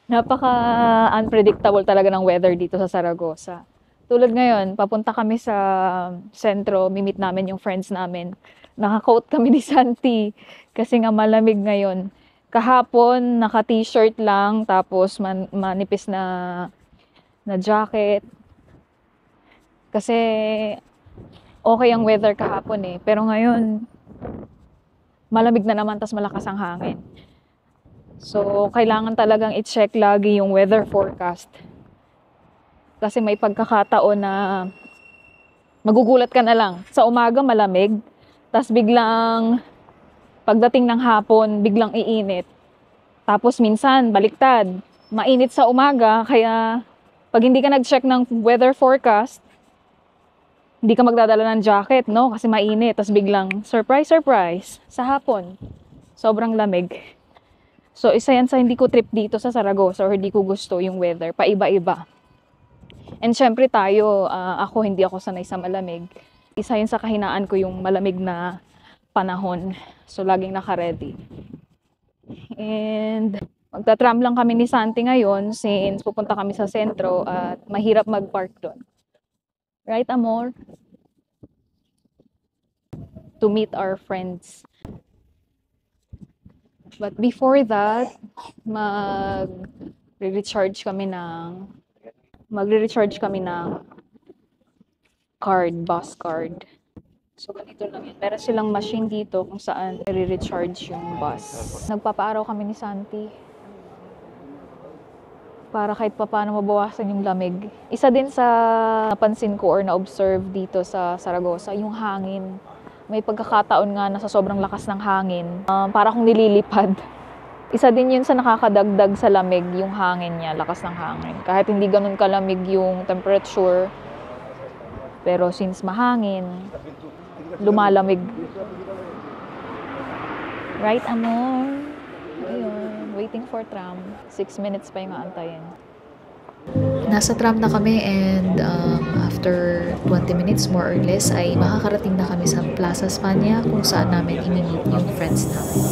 Napaka-unpredictable talaga ng weather dito sa Zaragoza. Tulad ngayon, papunta kami sa sentro, mi-meet namin yung friends namin. Naka-coat kami ni Santi kasi nga malamig ngayon. Kahapon, naka-t-shirt lang, tapos manipis na jacket. Kasi okay ang weather kahapon eh. Pero ngayon, malamig na naman, tas malakas ang hangin. So, kailangan talagang i-check lagi yung weather forecast. Kasi may pagkakataon na magugulat ka na lang. Sa umaga malamig, tas biglang pagdating ng hapon, biglang iinit. Tapos minsan, baliktad. Mainit sa umaga, kaya pag hindi ka nag-check ng weather forecast, hindi ka magdadala ng jacket, no? Kasi mainit. Tapos biglang, surprise, surprise, sa hapon. Sobrang lamig. So, isa yan sa hindi ko trip dito sa Zaragoza or hindi ko gusto yung weather. Paiba-iba. And syempre tayo, ako hindi ako sanay sa malamig. Isa yun sa kahinaan ko yung malamig na panahon. So, laging naka-ready. And magta-tram lang kami ni Santi ngayon since pupunta kami sa sentro at mahirap mag-park doon. Right, amor? To meet our friends. But before that, magre-recharge kami ng bus card. So, ganito lang yun. Meron silang machine dito kung saan i-recharge yung bus. Nagpapaaraw kami ni Santi para kahit papaano mabawasan yung lamig. Isa din sa napansin ko or na-observe dito sa Zaragoza, yung hangin. May pagkakataon nga na sa sobrang lakas ng hangin, para akong nililipad. Isa din yun sa nakakadagdag sa lamig, yung hangin niya, lakas ng hangin. Kahit hindi ganun kalamig yung temperature, pero since mahangin, lumalamig. Right, amor? Ayun, waiting for tram. 6 minutes pa yung aantayin. Nasa tram na kami and after 20 minutes more or less ay makakarating na kami sa Plaza Spania kung saan namin i-meet yung friends namin.